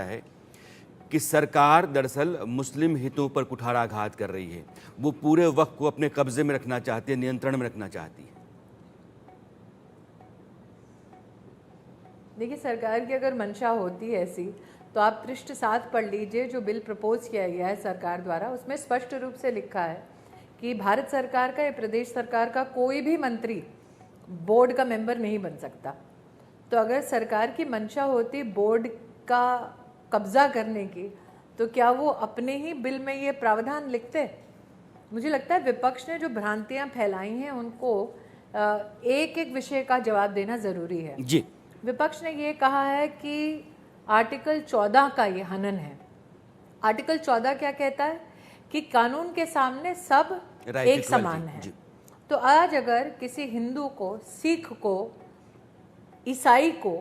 है कि सरकार दरअसल मुस्लिम हितों पर कुठाराघात कर रही है। वो पूरे वक्त को अपने कब्जे में रखना चाहती है, नियंत्रण में रखना चाहती है। देखिए, सरकार की अगर मंशा होती है ऐसी, तो आप पृष्ठ 7 पढ़ लीजिए जो बिल प्रपोज किया गया है सरकार द्वारा। उसमें स्पष्ट रूप से लिखा है कि भारत सरकार का या प्रदेश सरकार का कोई भी मंत्री बोर्ड का मेंबर नहीं बन सकता। तो अगर सरकार की मंशा होती बोर्ड का कब्जा करने की, तो क्या वो अपने ही बिल में ये प्रावधान लिखते? मुझे लगता है विपक्ष ने जो भ्रांतियां फैलाई हैं उनको एक एक विषय का जवाब देना ज़रूरी है जी। विपक्ष ने ये कहा है कि आर्टिकल 14 का ये हनन है। आर्टिकल 14 क्या कहता है कि कानून के सामने सब एक समान है। तो आज अगर किसी हिंदू को, सिख को, ईसाई को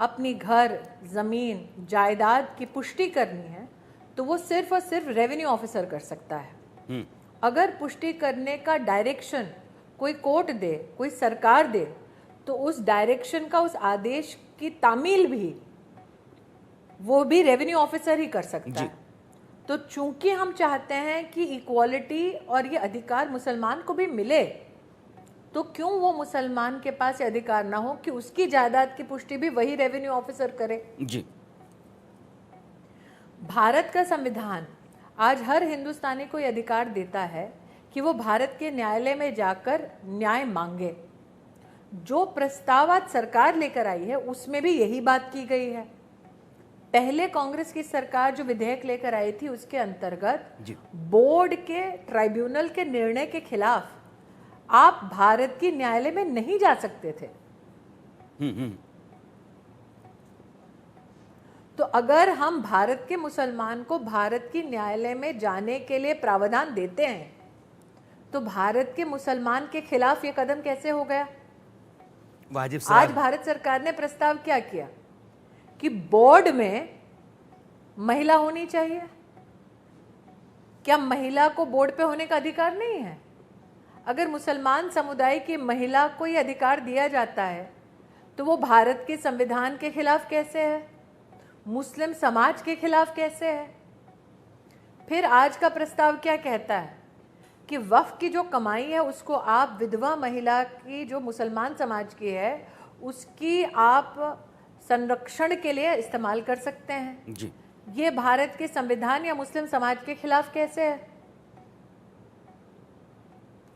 अपनी घर, ज़मीन, जायदाद की पुष्टि करनी है तो वो सिर्फ और सिर्फ रेवेन्यू ऑफिसर कर सकता है। अगर पुष्टि करने का डायरेक्शन कोई कोर्ट दे, कोई सरकार दे, तो उस डायरेक्शन का, उस आदेश की तामील भी वो भी रेवेन्यू ऑफिसर ही कर सकता है। तो चूंकि हम चाहते हैं कि इक्वालिटी और ये अधिकार मुसलमान को भी मिले, तो क्यों वो मुसलमान के पास ये अधिकार ना हो कि उसकी जायदाद की पुष्टि भी वही रेवेन्यू ऑफिसर करे? जी। भारत का संविधान आज हर हिंदुस्तानी को ये अधिकार देता है कि वो भारत के न्यायालय में जाकर न्याय मांगे। जो प्रस्ताव आज सरकार लेकर आई है उसमें भी यही बात की गई है। पहले कांग्रेस की सरकार जो विधेयक लेकर आई थी उसके अंतर्गत बोर्ड के, ट्राइब्यूनल के निर्णय के खिलाफ आप भारत की न्यायालय में नहीं जा सकते थे। तो अगर हम भारत के मुसलमान को भारत की न्यायालय में जाने के लिए प्रावधान देते हैं, तो भारत के मुसलमान के खिलाफ ये कदम कैसे हो गया? आज भारत सरकार ने प्रस्ताव क्या किया कि बोर्ड में महिला होनी चाहिए। क्या महिला को बोर्ड पे होने का अधिकार नहीं है? अगर मुसलमान समुदाय की महिला को यह अधिकार दिया जाता है तो वो भारत के संविधान के खिलाफ कैसे है? मुस्लिम समाज के खिलाफ कैसे है? फिर आज का प्रस्ताव क्या कहता है कि वक्फ की जो कमाई है उसको आप विधवा महिला की, जो मुसलमान समाज की है, उसकी आप संरक्षण के लिए इस्तेमाल कर सकते हैं जी। ये भारत के संविधान या मुस्लिम समाज के खिलाफ कैसे है?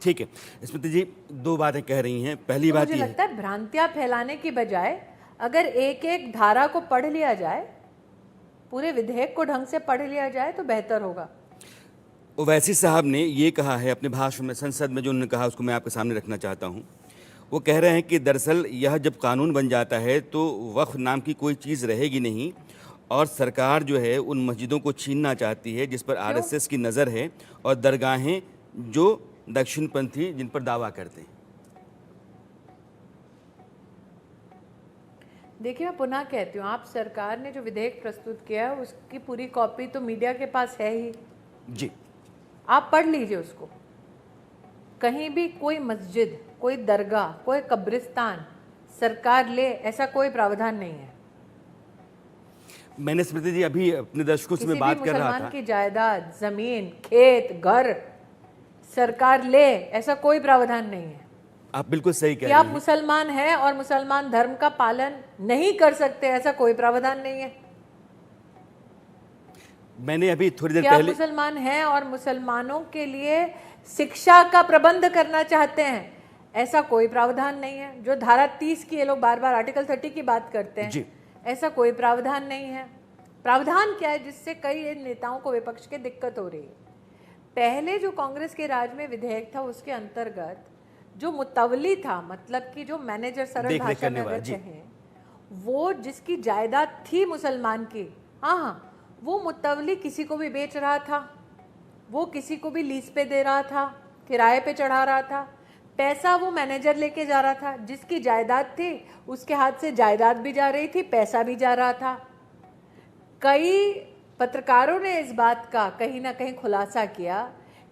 ठीक है स्मृति जी, दो बातें कह रही हैं। पहली बात, मुझे लगता है भ्रांतियां फैलाने की बजाय अगर एक एक धारा को पढ़ लिया जाए, पूरे विधेयक को ढंग से पढ़ लिया जाए तो बेहतर होगा। ओवैसी साहब ने ये कहा है अपने भाषण में, संसद में जो उन्होंने कहा उसको मैं आपके सामने रखना चाहता हूँ। वो कह रहे हैं कि दरअसल यह जब कानून बन जाता है तो वक्फ नाम की कोई चीज़ रहेगी नहीं और सरकार जो है उन मस्जिदों को छीनना चाहती है जिस पर आरएसएस की नज़र है और दरगाहें जो दक्षिणपंथी जिन पर दावा करते हैं। देखिए, मैं पुनः कहती हूँ, आप सरकार ने जो विधेयक प्रस्तुत किया है उसकी पूरी कॉपी तो मीडिया के पास है ही जी। आप पढ़ लीजिए उसको। कहीं भी कोई मस्जिद, कोई दरगाह, कोई कब्रिस्तान सरकार ले, ऐसा कोई प्रावधान नहीं है। मैंने स्मृति जी अभी अपने दर्शकों से बात कर रहा था, मुसलमान की जायदाद, जमीन, खेत, घर सरकार ले, ऐसा कोई प्रावधान नहीं है। आप बिल्कुल सही कह रहे हैं। आप मुसलमान हैं और मुसलमान धर्म का पालन नहीं कर सकते, ऐसा कोई प्रावधान नहीं है। मैंने अभी थोड़ी देर पहले, मुसलमान हैं और मुसलमानों के लिए शिक्षा का प्रबंध करना चाहते हैं, ऐसा कोई प्रावधान नहीं है। जो धारा 30 की ये लोग बार बार आर्टिकल 30 की बात करते हैं, ऐसा कोई प्रावधान नहीं है। प्रावधान क्या है जिससे कई नेताओं को, विपक्ष के दिक्कत हो रही है? पहले जो कांग्रेस के राज में विधेयक था उसके अंतर्गत जो मुतवली था, मतलब कि जो मैनेजर, सरल भाषा में अगर कहें, वो जिसकी जायदाद थी मुसलमान की, हाँ, वो मुतवली किसी को भी बेच रहा था, वो किसी को भी लीज पे दे रहा था, किराए पे चढ़ा रहा था, पैसा वो मैनेजर लेके जा रहा था। जिसकी जायदाद थी उसके हाथ से जायदाद भी जा रही थी, पैसा भी जा रहा था। कई पत्रकारों ने इस बात का कहीं ना कहीं खुलासा किया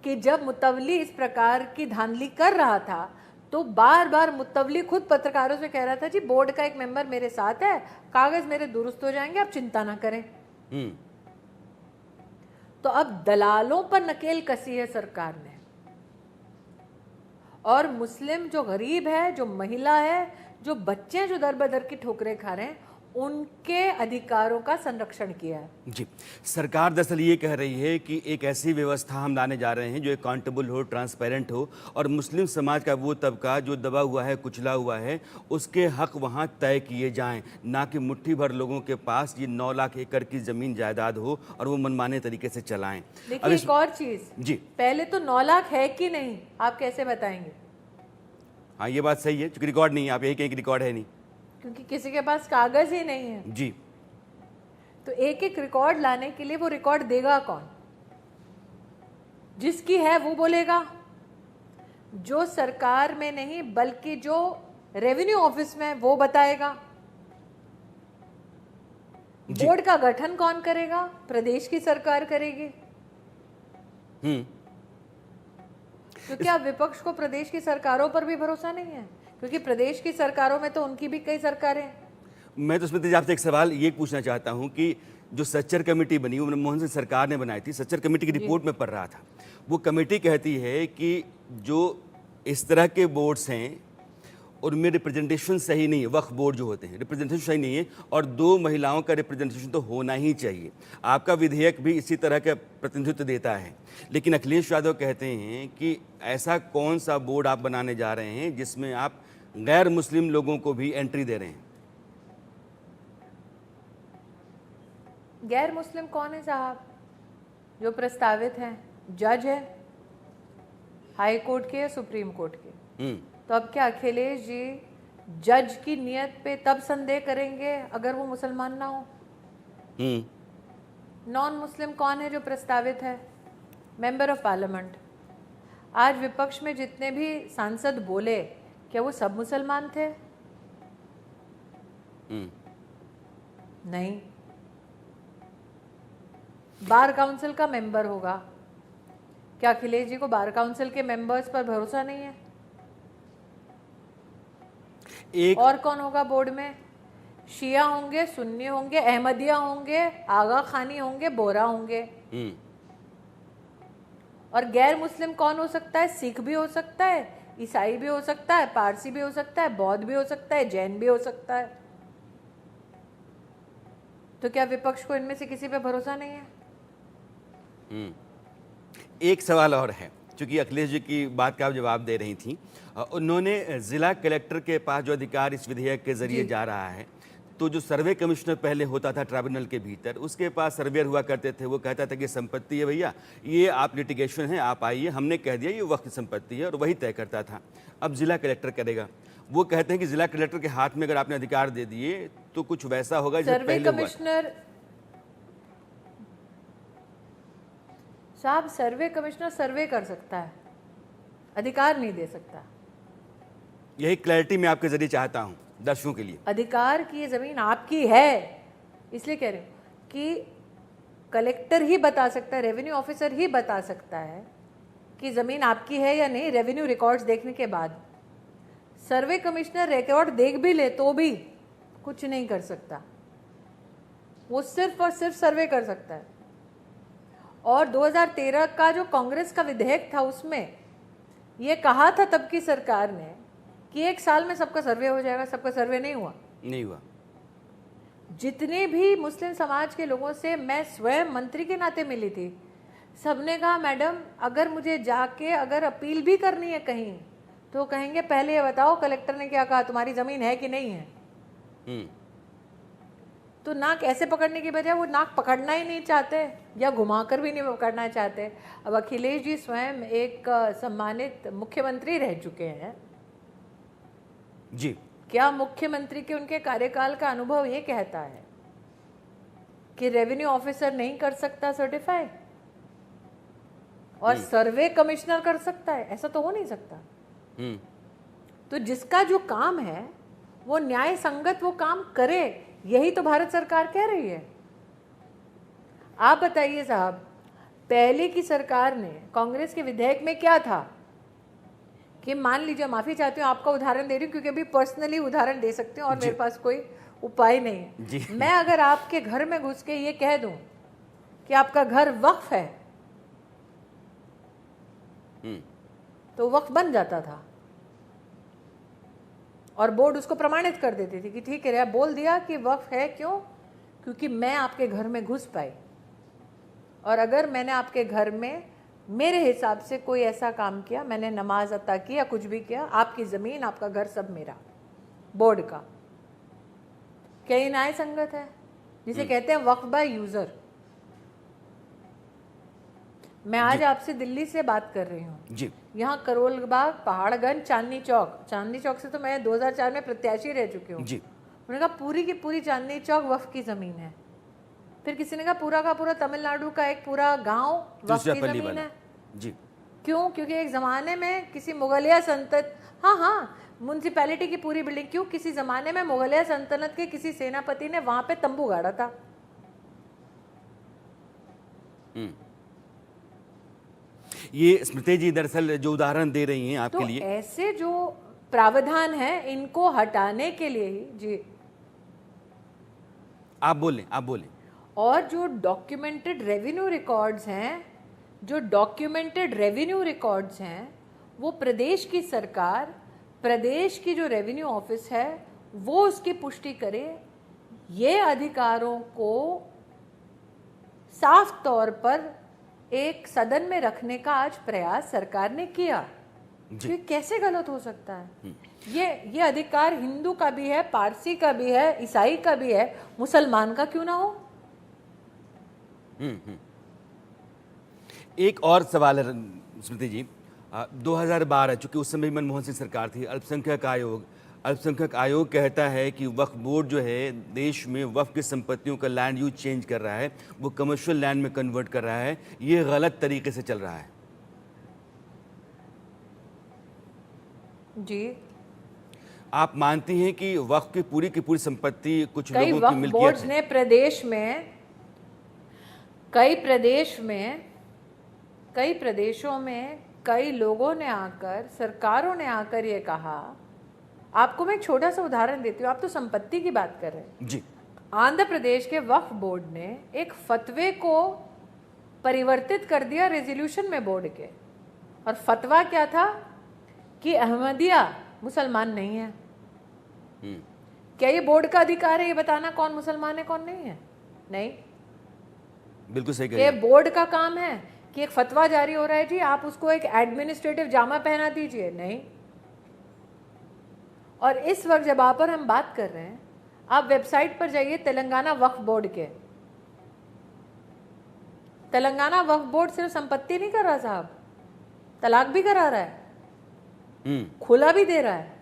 कि जब मुतवली इस प्रकार की धांधली कर रहा था तो बार बार मुतवली खुद पत्रकारों से कह रहा था, जी बोर्ड का एक मेंबर मेरे साथ है, कागज़ मेरे दुरुस्त हो जाएंगे, आप चिंता ना करें। तो अब दलालों पर नकेल कसी है सरकार ने, और मुस्लिम जो गरीब है, जो महिला है, जो बच्चे जो दर बदर की ठोकरें खा रहे हैं, उनके अधिकारों का संरक्षण किया है। जी, सरकार दरअसल ये कह रही है कि एक ऐसी व्यवस्था हम लाने जा रहे हैं जो अकाउंटेबल हो, ट्रांसपेरेंट हो, और मुस्लिम समाज का वो तबका जो दबा हुआ है, कुचला हुआ है, उसके हक वहाँ तय किए जाएं, ना कि मुट्ठी भर लोगों के पास ये 9 लाख एकड़ की ज़मीन जायदाद हो और वो मनमाने तरीके से चलाएं। देखिए एक और चीज़, जी, पहले तो 9 लाख है कि नहीं, आप कैसे बताएंगे? हाँ, ये बात सही है, क्योंकि रिकॉर्ड नहीं है, आप यही कहें कि रिकॉर्ड है नहीं, क्योंकि किसी के पास कागज ही नहीं है। जी, तो एक एक रिकॉर्ड लाने के लिए वो रिकॉर्ड देगा कौन? जिसकी है वो बोलेगा, जो सरकार में नहीं बल्कि जो रेवेन्यू ऑफिस में वो बताएगा। बोर्ड का गठन कौन करेगा? प्रदेश की सरकार करेगी। तो क्या विपक्ष को प्रदेश की सरकारों पर भी भरोसा नहीं है? क्योंकि प्रदेश की सरकारों में तो उनकी भी कई सरकारें हैं। मैं तो स्मृति जी आपसे एक सवाल ये पूछना चाहता हूं कि जो सच्चर कमेटी बनी, वो मनमोहन सिंह सरकार ने बनाई थी, सच्चर कमेटी की रिपोर्ट में पढ़ रहा था, वो कमेटी कहती है कि जो इस तरह के बोर्ड्स हैं उनमें रिप्रेजेंटेशन सही नहीं है, वक्फ बोर्ड जो होते हैं रिप्रेजेंटेशन सही नहीं है, और 2 महिलाओं का रिप्रेजेंटेशन तो होना ही चाहिए। आपका विधेयक भी इसी तरह का प्रतिनिधित्व देता है, लेकिन अखिलेश यादव कहते हैं कि ऐसा कौन सा बोर्ड आप बनाने जा रहे हैं जिसमें आप गैर मुस्लिम लोगों को भी एंट्री दे रहे हैं? गैर मुस्लिम कौन है साहब? जो प्रस्तावित हैं जज है, हाई कोर्ट के या सुप्रीम कोर्ट के। तो अब क्या अखिलेश जी जज की नियत पे तब संदेह करेंगे अगर वो मुसलमान ना हो? नॉन मुस्लिम कौन है जो प्रस्तावित है? Member of parliament. आज विपक्ष में जितने भी सांसद बोले, क्या वो सब मुसलमान थे? नहीं। बार काउंसिल का मेंबर होगा, क्या अखिलेश जी को बार काउंसिल के मेंबर्स पर भरोसा नहीं है? और कौन होगा बोर्ड में? शिया होंगे, सुन्नी होंगे, अहमदिया होंगे, आगा खानी होंगे, बोरा होंगे। और गैर मुस्लिम कौन हो सकता है? सिख भी हो सकता है, ईसाई भी हो सकता है, पारसी भी हो सकता है, बौद्ध भी हो सकता है, जैन भी हो सकता है। तो क्या विपक्ष को इनमें से किसी पे भरोसा नहीं है? एक सवाल और है, चूंकि अखिलेश जी की बात का आप जवाब दे रही थी, उन्होंने जिला कलेक्टर के पास जो अधिकार इस विधेयक के जरिए जा रहा है, तो जो सर्वे कमिश्नर पहले होता था ट्राइब्यूनल के भीतर, उसके पास सर्वेयर हुआ करते थे, वो कहता था कि संपत्ति है भैया, ये आप लिटिगेशन है, आप आइए, हमने कह दिया ये वक्त संपत्ति है, और वही तय करता था। अब जिला कलेक्टर करेगा। वो कहते हैं कि जिला कलेक्टर के हाथ में अगर आपने अधिकार दे दिए तो कुछ वैसा होगा जैसे सर्वे पहले कमिश्नर साहब, सर्वे कमिश्नर सर्वे कर सकता है, अधिकार नहीं दे सकता। यही क्लैरिटी मैं आपके जरिए चाहता हूं दर्शकों के लिए। अधिकार की ये जमीन आपकी है, इसलिए कह रहे हूं कि कलेक्टर ही बता सकता है, रेवेन्यू ऑफिसर ही बता सकता है कि जमीन आपकी है या नहीं, रेवेन्यू रिकॉर्ड्स देखने के बाद। सर्वे कमिश्नर रिकॉर्ड देख भी ले तो भी कुछ नहीं कर सकता, वो सिर्फ और सिर्फ सर्वे कर सकता है। और 2013 का जो कांग्रेस का विधेयक था, उसमें ये कहा था तब की सरकार ने कि 1 साल में सबका सर्वे हो जाएगा। सबका सर्वे नहीं हुआ। जितने भी मुस्लिम समाज के लोगों से मैं स्वयं मंत्री के नाते मिली थी, सबने कहा मैडम अगर मुझे जाके अगर अपील भी करनी है कहीं, तो कहेंगे पहले ये बताओ कलेक्टर ने क्या कहा, तुम्हारी जमीन है कि नहीं है। तो नाक ऐसे पकड़ने की बजाय वो नाक पकड़ना ही नहीं चाहते, या घुमाकर भी नहीं पकड़ना चाहते। अब अखिलेश जी स्वयं एक सम्मानित मुख्यमंत्री रह चुके हैं जी। क्या मुख्यमंत्री के उनके कार्यकाल का अनुभव ये कहता है कि रेवेन्यू ऑफिसर नहीं कर सकता सर्टिफाई और सर्वे कमिश्नर कर सकता है? ऐसा तो हो नहीं सकता। तो जिसका जो काम है वो न्याय संगत वो काम करे, यही तो भारत सरकार कह रही है। आप बताइए साहब, पहले की सरकार ने कांग्रेस के विधेयक में क्या था कि मान लीजिए, माफी चाहती हूँ आपका उदाहरण दे रही हूँ क्योंकि अभी पर्सनली उदाहरण दे सकते हैं और मेरे पास कोई उपाय नहीं है। जी। मैं अगर आपके घर में घुस के ये कह दूं कि आपका घर वक्फ है, तो वक्फ बन जाता था और बोर्ड उसको प्रमाणित कर देती थी कि ठीक है, बोल दिया कि वक्फ है। क्यों? क्योंकि मैं आपके घर में घुस पाई, और अगर मैंने आपके घर में मेरे हिसाब से कोई ऐसा काम किया, मैंने नमाज अता की या कुछ भी किया, आपकी ज़मीन, आपका घर सब मेरा, बोर्ड का। क्या ये न्याय संगत है? जिसे कहते हैं वक्फ बाय यूज़र। मैं आज आपसे दिल्ली से बात कर रही हूँ जी। यहाँ करोल बाग, पहाड़गंज, चांदनी चौक से तो मैं 2004 में प्रत्याशी रह चुकी हूँ। जी। उन्होंने कहा पूरी की पूरी चांदनी चौक वक्फ की ज़मीन है। फिर किसी ने कहा पूरा का पूरा तमिलनाडु का एक पूरा गांव वक्फ की ज़मीन है। जी। क्यों? क्योंकि एक ज़माने में किसी मुगलिया सल्तनत, हाँ, म्यूनसिपैलिटी की पूरी बिल्डिंग, क्यों? किसी ज़माने में मुगलिया सल्तनत के किसी सेनापति ने वहाँ पे तंबू गाड़ा था। ये स्मृति जी दरअसल जो उदाहरण दे रही हैं आपके तो लिए, ऐसे जो प्रावधान है इनको हटाने के लिए ही जी। आप बोलें। और जो डॉक्यूमेंटेड रेवेन्यू रिकॉर्ड्स हैं, वो प्रदेश की सरकार, प्रदेश की जो रेवेन्यू ऑफिस है वो उसकी पुष्टि करे। ये अधिकारों को साफ तौर पर एक सदन में रखने का आज प्रयास सरकार ने किया। ये कैसे गलत हो सकता है? ये अधिकार हिंदू का भी है, पारसी का भी है, ईसाई का भी है, मुसलमान का क्यों ना हो? एक और सवाल है स्मृति जी, 2012, चूंकि उस समय मनमोहन सिंह सरकार थी, अल्पसंख्यक आयोग कहता है कि वक्फ बोर्ड जो है देश में वक्फ की संपत्तियों का लैंड यूज चेंज कर रहा है, वो कमर्शियल लैंड में कन्वर्ट कर रहा है। ये गलत तरीके से चल रहा है। जी। आप मानती हैं कि वक्फ की पूरी संपत्ति कुछ कई लोगों की वक्फ मिल्कियत बोर्ड्स है? ने कई प्रदेशों में कई लोगों ने आकर, सरकारों ने आकर ये कहा। आपको मैं एक छोटा सा उदाहरण देती हूँ, आप तो संपत्ति की बात कर रहे हैं जी। आंध्र प्रदेश के वक्फ बोर्ड ने एक फतवे को परिवर्तित कर दिया रेजोल्यूशन में बोर्ड के, और फतवा क्या था कि अहमदिया मुसलमान नहीं है। क्या ये बोर्ड का अधिकार है ये बताना कौन मुसलमान है कौन नहीं है? नहीं, बिल्कुल सही कह ये रही हैं। बोर्ड का काम है कि एक फतवा जारी हो रहा है जी, आप उसको एक एडमिनिस्ट्रेटिव जामा पहना दीजिए। नहीं। और इस वक्त जब आप और हम बात कर रहे हैं, आप वेबसाइट पर जाइए तेलंगाना वक्फ बोर्ड के। तेलंगाना वक्फ बोर्ड सिर्फ संपत्ति नहीं कर रहा साहब, तलाक भी करा रहा है, खुला भी दे रहा है।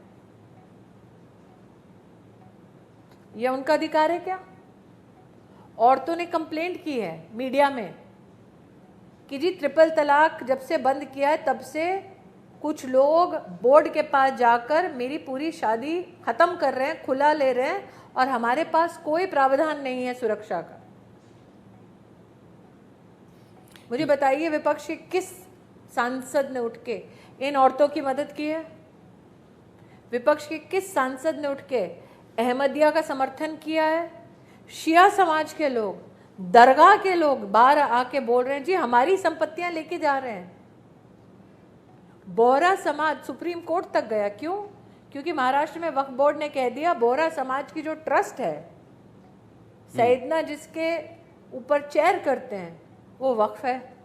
यह उनका अधिकार है क्या? औरतों ने कंप्लेंट की है मीडिया में कि जी ट्रिपल तलाक जब से बंद किया है तब से कुछ लोग बोर्ड के पास जाकर मेरी पूरी शादी खत्म कर रहे हैं, खुला ले रहे हैं, और हमारे पास कोई प्रावधान नहीं है सुरक्षा का। मुझे बताइए विपक्ष के किस सांसद ने उठ के इन औरतों की मदद की है? विपक्ष के किस सांसद ने उठ के अहमदिया का समर्थन किया है? शिया समाज के लोग, दरगाह के लोग बाहर आके बोल रहे हैं जी हमारी संपत्तियां लेके जा रहे हैं। बोहरा समाज सुप्रीम कोर्ट तक गया। क्यों? क्योंकि महाराष्ट्र में वक्फ बोर्ड ने कह दिया बोहरा समाज की जो ट्रस्ट है, सैयदना जिसके ऊपर चेयर करते हैं, वो वक्फ है।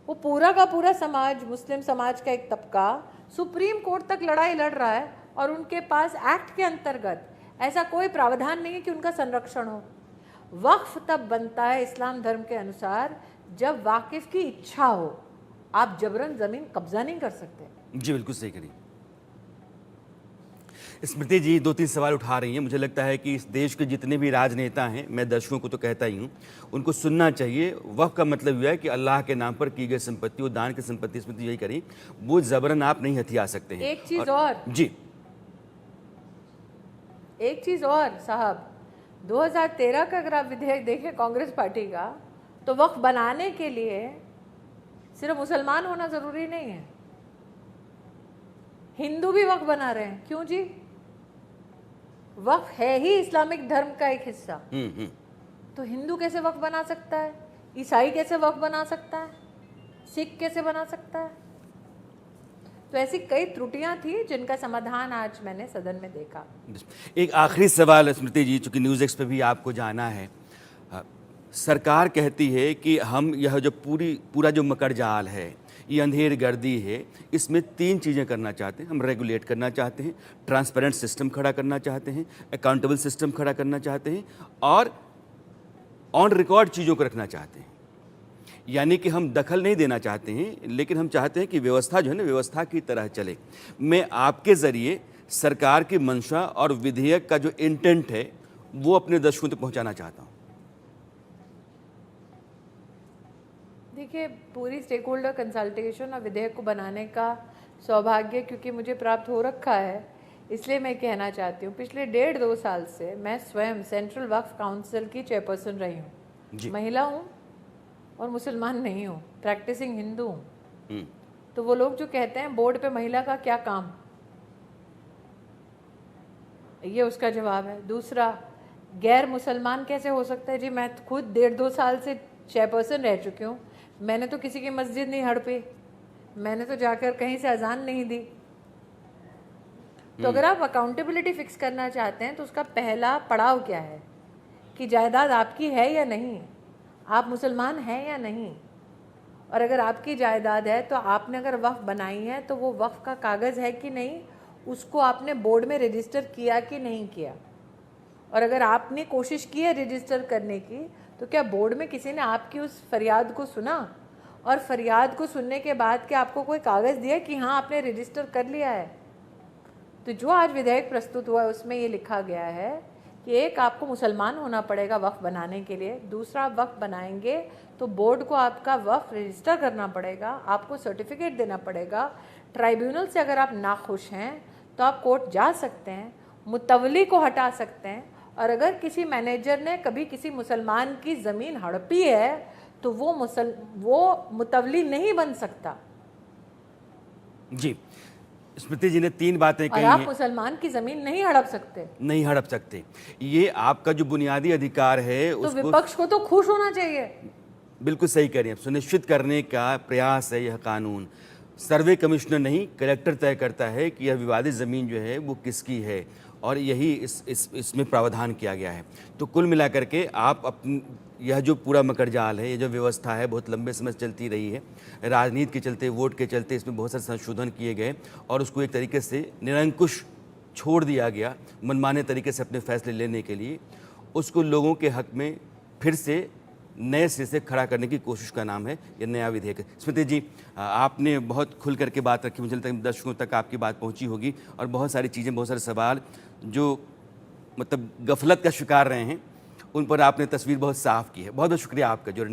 वो पूरा का पूरा समाज, मुस्लिम समाज का एक तबका सुप्रीम कोर्ट तक लड़ाई लड़ रहा है, और उनके पास एक्ट के अंतर्गत ऐसा कोई प्रावधान नहीं है कि उनका संरक्षण हो। वक्फ तब बनता है इस्लाम धर्म के अनुसार जब वाकिफ की इच्छा हो। आप जबरन जमीन कब्जा नहीं कर सकते। जी बिल्कुल सही करी। स्मृति जी 2-3 सवाल उठा रही हैं। मुझे लगता है कि इस देश के जितने भी राजनेता हैं, मैं दर्शकों को तो कहता ही हूँ, उनको सुनना चाहिए। वक्फ का मतलब यह है कि अल्लाह के नाम पर की गई संपत्ति, वो दान की संपत्ति, स्मृति यही करी, वो जबरन आप नहीं हथिया सकते हैं। एक चीज और जी, एक चीज और साहब, 2013 का अगर आप विधेयक देखें कांग्रेस पार्टी का, तो वक्फ बनाने के लिए सिर्फ मुसलमान होना जरूरी नहीं है, हिंदू भी वक्फ बना रहे हैं। क्यों जी? वक्फ है ही इस्लामिक धर्म का एक हिस्सा, तो हिंदू कैसे वक्फ बना सकता है, ईसाई कैसे वक्फ बना सकता है, सिख कैसे बना सकता है? तो ऐसी कई त्रुटियां थी जिनका समाधान आज मैंने सदन में देखा। एक आखिरी सवाल स्मृति जी, चूंकि न्यूज़ एक्स पे भी आपको जाना है, सरकार कहती है कि हम यह जो पूरा जो मकर जाल है, ये अंधेर गर्दी है, इसमें 3 चीज़ें करना चाहते हैं। हम रेगुलेट करना चाहते हैं, ट्रांसपेरेंट सिस्टम खड़ा करना चाहते हैं, अकाउंटेबल सिस्टम खड़ा करना चाहते हैं और ऑन रिकॉर्ड चीज़ों को रखना चाहते हैं। यानी कि हम दखल नहीं देना चाहते हैं, लेकिन हम चाहते हैं कि व्यवस्था जो है ना, व्यवस्था की तरह चले। मैं आपके ज़रिए सरकार की मंशा और विधेयक का जो इंटेंट है वो अपने दर्शकों तक पहुंचाना चाहता हूं। देखिए, पूरी स्टेक होल्डर कंसल्टेशन और विधेयक को बनाने का सौभाग्य क्योंकि मुझे प्राप्त हो रखा है, इसलिए मैं कहना चाहती हूँ, पिछले 1.5-2 साल से मैं स्वयं सेंट्रल वक्फ काउंसिल की चेयरपर्सन रही हूँ। महिला हूँ और मुसलमान नहीं हूँ, प्रैक्टिसिंग हिंदू हूँ। तो वो लोग जो कहते हैं बोर्ड पे महिला का क्या काम, ये उसका जवाब है। दूसरा, गैर मुसलमान कैसे हो सकता है? जी, मैं खुद 1.5-2 साल से चेयरपर्सन रह चुकी हूँ। मैंने तो किसी की मस्जिद नहीं हड़पी, मैंने तो जाकर कहीं से अजान नहीं दी। तो अगर आप अकाउंटेबिलिटी फिक्स करना चाहते हैं तो उसका पहला पड़ाव क्या है कि जायदाद आपकी है या नहीं, आप मुसलमान हैं या नहीं। और अगर आपकी जायदाद है तो आपने अगर वक्फ बनाई है तो वो वक्फ का कागज़ है कि नहीं, उसको आपने बोर्ड में रजिस्टर किया कि नहीं किया। और अगर आपने कोशिश की है रजिस्टर करने की, तो क्या बोर्ड में किसी ने आपकी उस फरियाद को सुना? और फरियाद को सुनने के बाद क्या आपको कोई कागज़ दिया कि हाँ आपने रजिस्टर कर लिया है? तो जो आज विधेयक प्रस्तुत हुआ है उसमें ये लिखा गया है कि एक, आपको मुसलमान होना पड़ेगा वक्फ बनाने के लिए। दूसरा, आप वक्फ बनाएंगे तो बोर्ड को आपका वक्फ रजिस्टर करना पड़ेगा, आपको सर्टिफिकेट देना पड़ेगा। ट्राइब्यूनल से अगर आप नाखुश हैं तो आप कोर्ट जा सकते हैं, मुतवली को हटा सकते हैं। और अगर किसी मैनेजर ने कभी किसी मुसलमान की ज़मीन हड़पी है तो वो मुतवली नहीं बन सकता। जी, स्मृति जी ने 3 बातें कही और आप हैं। मुसलमान की ज़मीन नहीं हड़प सकते, नहीं हड़प सकते, ये आपका जो बुनियादी अधिकार है तो उसको विपक्ष को तो खुश होना चाहिए। बिल्कुल सही कह रही हैं, सुनिश्चित करने का प्रयास है यह कानून। सर्वे कमिश्नर नहीं, कलेक्टर तय करता है कि यह विवादित ज़मीन जो है वो किसकी है, और यही इसमें प्रावधान किया गया है। तो कुल मिलाकर के आप यह जो पूरा मकर जाल है, ये जो व्यवस्था है, बहुत लंबे समय से चलती रही है। राजनीति के चलते, वोट के चलते इसमें बहुत सारे संशोधन किए गए और उसको एक तरीके से निरंकुश छोड़ दिया गया मनमाने तरीके से अपने फैसले लेने के लिए। उसको लोगों के हक में फिर से नए सिरे से खड़ा करने की कोशिश का नाम है ये नया विधेयक। स्मृति जी, आपने बहुत खुल करके बात रखी, मुझे लगता है दर्शकों तक आपकी बात पहुंची होगी और बहुत सारी चीज़ें, बहुत सारे सवाल जो मतलब गफलत का शिकार रहे हैं, उन पर आपने तस्वीर बहुत साफ की है। बहुत बहुत शुक्रिया आपका जो